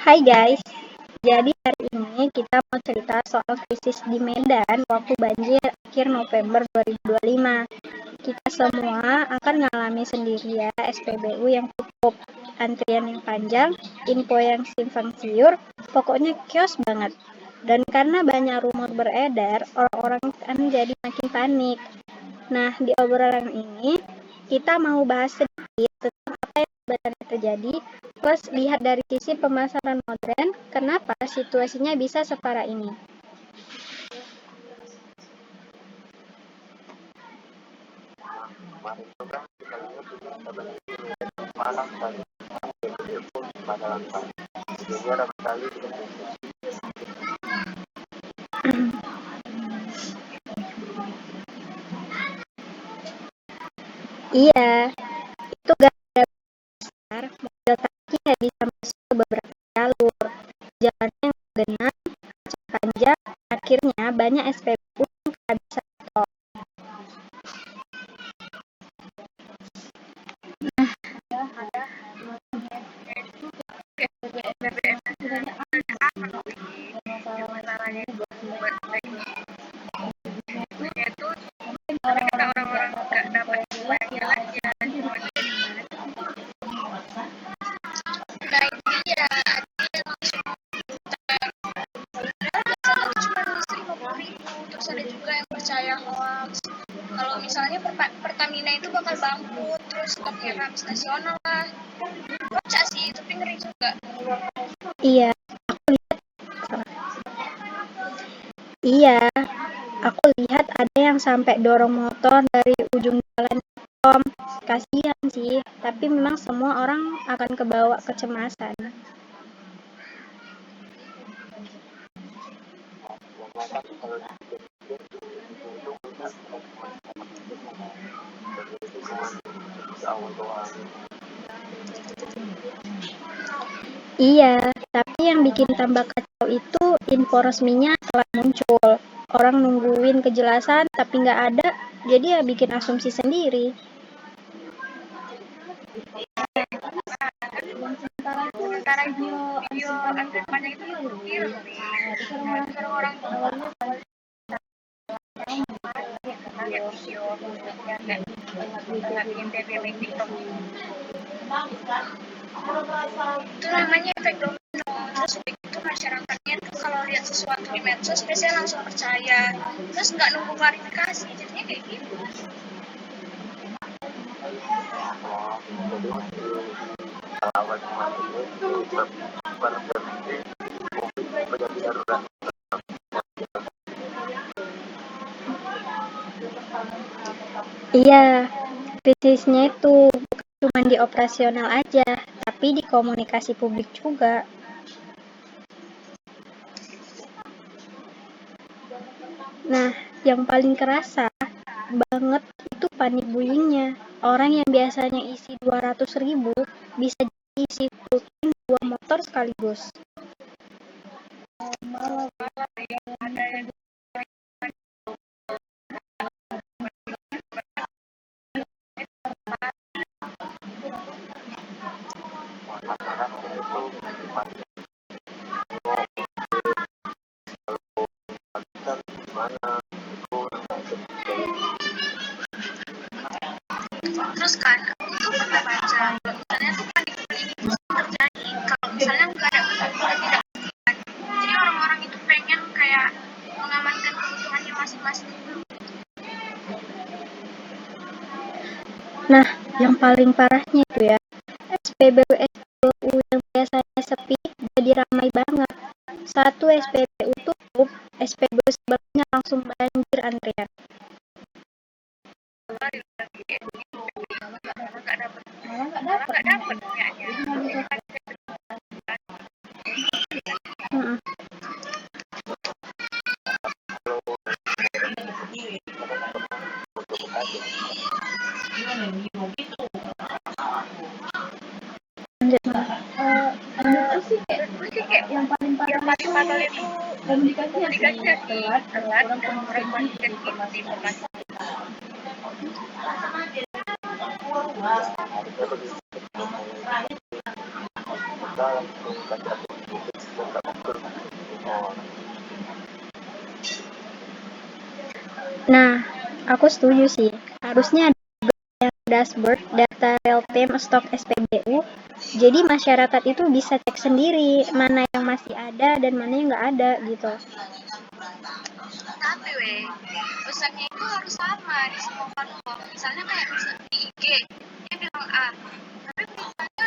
Hai guys, jadi hari ini kita mau cerita soal krisis di Medan waktu banjir akhir November 2025. Kita semua akan ngalami sendiri ya SPBU yang tutup, antrian yang panjang, info yang simpang siur, pokoknya chaos banget. Dan karena banyak rumor beredar, orang-orang kan jadi makin panik. Nah, di obrolan ini kita mau bahas sedikit tentang apa yang sebenarnya terjadi, plus lihat dari sisi pemasaran modern, kenapa situasinya bisa separah ini. Iya, itu gara-gara besar, mobil tangki nggak bisa masuk ke beberapa jalur, jalannya yang genang, panjang, akhirnya banyak SPBU yang kehabisan stok. Terus ada juga yang percaya hoax kalau misalnya Pertamina itu bakal bangkrut, terus stoknya habis nasional lah. Baca sih, tapi ngeri juga. Iya, Iya, aku lihat ada yang sampai dorong motor dari ujung jalan Tom. Kasihan sih, tapi memang semua orang akan kebawa kecemasan. Iya, tapi yang bikin tambah kacau itu info resminya telah muncul. Orang nungguin kejelasan tapi nggak ada, jadi ya bikin asumsi sendiri. Sementara itu video antrian panjang itu viral nih. Nah, sekarang orang tuh lihat video yang kayak bikin TikTok gitu. Itu namanya efek domino. Terus begitu masyarakatnya tuh kalau lihat sesuatu di medsos biasanya langsung percaya, terus nggak nunggu klarifikasi, jadinya kayak gitu. Iya, krisisnya itu bukan cuma di operasional aja, tapi di komunikasi publik juga. Nah, yang paling kerasa banget itu panik buyingnya. Orang yang biasanya isi 200.000 bisa jadi isi full tank 2 motor sekaligus. Terus kan aku tuh pernah baca misalnya tuh panik buying itu terjadi kalau misalnya nggak ada ketidakpastian. Jadi orang-orang itu pengen kayak mengamankan kebutuhannya masing-masing. Nah, yang paling parahnya itu ya, SPBU yang biasanya sepi jadi ramai banget. Satu SPBU tutup, SPBU sebelumnya langsung banjir antrian. Nggak dapat punyanya. Mm-mm. Lanjut, Mas. Menurutku sih kayak yang paling fatal itu komunikasinya sih telat dan kurang komunikasi informasi. Nah, aku setuju sih. Harusnya ada dashboard data real time stok SPBU. Jadi masyarakat itu bisa cek sendiri mana yang masih ada dan mana yang nggak ada gitu. Tapi pesannya itu harus sama di semua platform. Misalnya kayak di IG, dia bilang A, tapi beritanya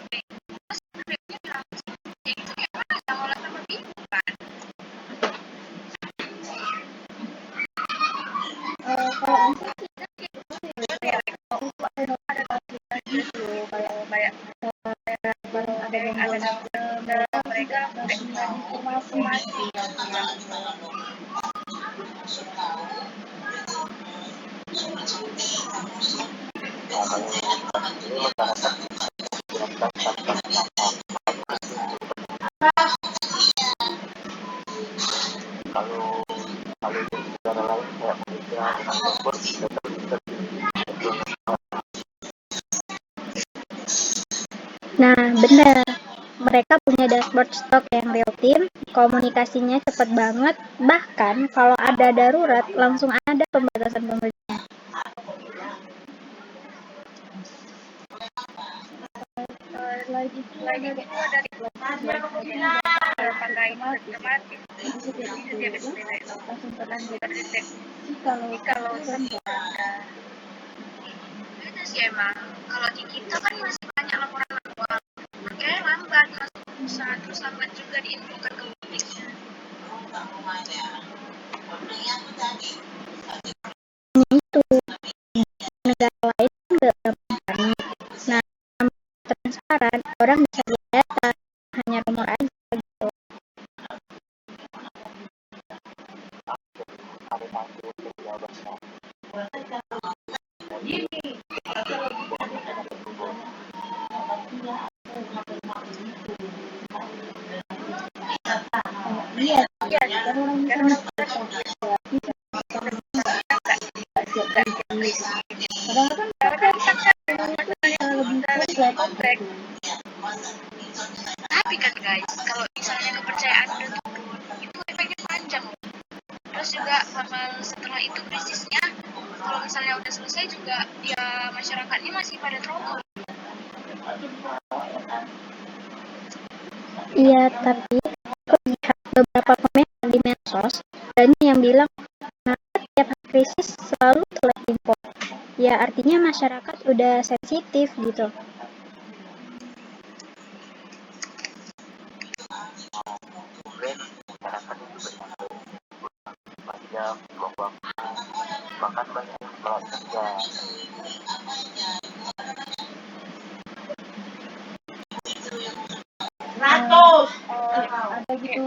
B. Terus B-nya bilang C. Ya itu gimana? Sama sama bingung kan? Kalau bisa mereka informasi Nah, benar. Mereka punya dashboard stok yang real time, komunikasinya cepat banget, bahkan kalau ada darurat langsung ada pembatasan pembelian. lagi itu ada pakai otomatis terdeteksi kalau itu sih emang kalau di kita kan masih banyak laporan awal makanya lambat masuk pusat terus lambat juga diinfokan ke publiknya. Itu negara lain nggak gampang panik. Nah, transparan orang bisa lihat data, hanya rumor aja gitu. Iya, kan orang bisa tapi kan guys kalau misalnya kepercayaan udah turun itu efeknya panjang terus juga setelah itu krisisnya kalau misalnya udah selesai juga ya masyarakatnya masih pada trauma. Iya, tapi aku lihat beberapa komentar di medsos banyak yang bilang kenapa tiap krisis selalu telat info. Ya artinya masyarakat udah sensitif gitu.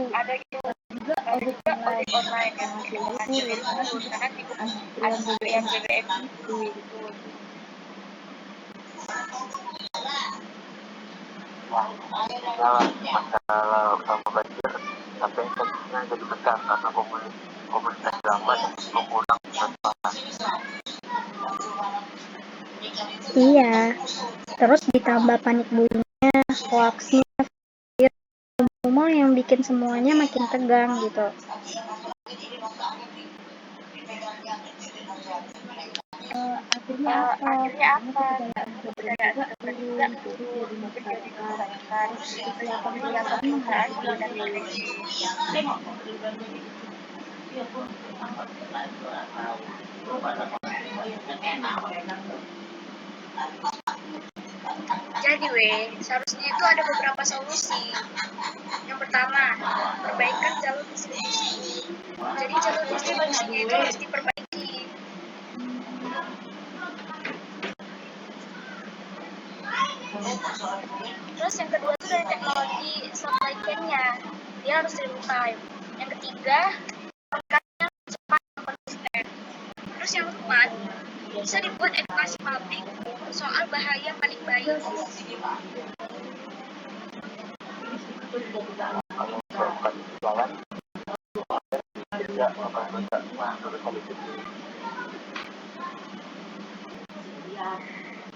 Ada gitu juga ojek online yang turun karena antrian BBM itu gitu. Masalah utama banjir sampai efeknya jadi besar karena komunitas lama yang kurang Iya, terus ditambah panik buyingnya, hoaxnya, rumor yang bikin semuanya makin tegang gitu. Akhirnya apa? Kepercayaan juga turun, menjadi masyarakat. Kesiapan perusahaan juga udah Jadi seharusnya itu ada beberapa solusi. Yang pertama, perbaikan jalur distribusi. Jadi jalur distribusinya itu harus diperbaiki. Terus yang kedua itu dari teknologi supply chain-nya. Dia harus real time. Yang ketiga, perkatnya cepat dan konsisten. Terus yang keempat, bisa dibuat edukasi publik soal bahaya panik buying.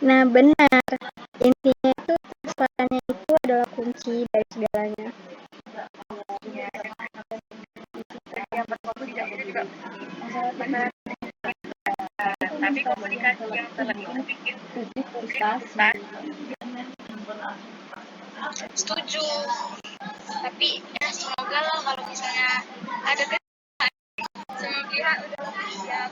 Nah benar, intinya itu transparannya itu adalah kunci dari segalanya. kan. Setuju, tapi ya semoga lah kalau misalnya ada saya kira udah siap.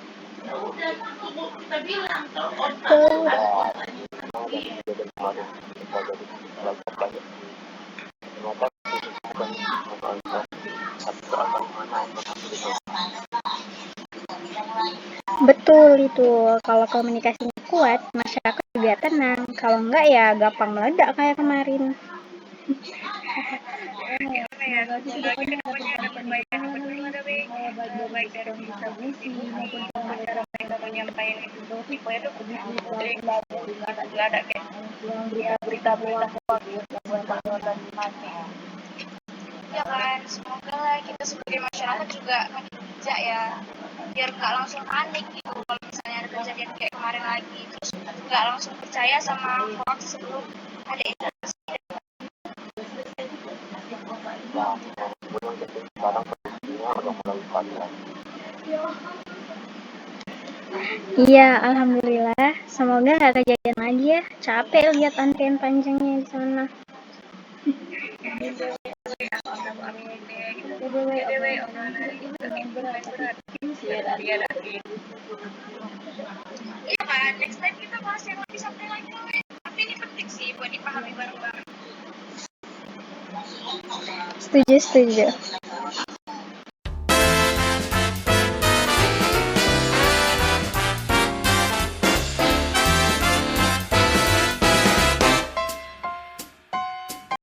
Betul. Memang dari kejadian kemarin kita jadi belajar banyak sih. Ternyata krisis bukan masalah tapi soal bagaimana informasi disampaikan. Betul itu. Kalau komunikasinya kuat, masyarakat juga tenang. Kalau enggak ya gampang meledak kayak kemarin. Semoga kedepannya ada perbaikan baik dari distribusi maupun cara mereka menyampaikan itu infonya tuh jadi nggak ada kayak berita-berita hoax dan mati. Ya kan, semoga lah kita sebagai masyarakat juga makin bijak ya, biar nggak langsung panik gitu kalau misalnya ada kejadian kayak kemarin lagi, terus nggak langsung percaya sama hoax sebelum ada informasi. Nah, meskipun yang penting sekarang kondisinya udah mulai stabil. Iya, alhamdulillah. Semoga nggak kejadian lagi ya. Capek lihat antrian panjangnya di sana. Iya kan, next time kita bahas yang lebih santai lagi. Tapi ini penting sih buat dipahami bareng-bareng. Setuju.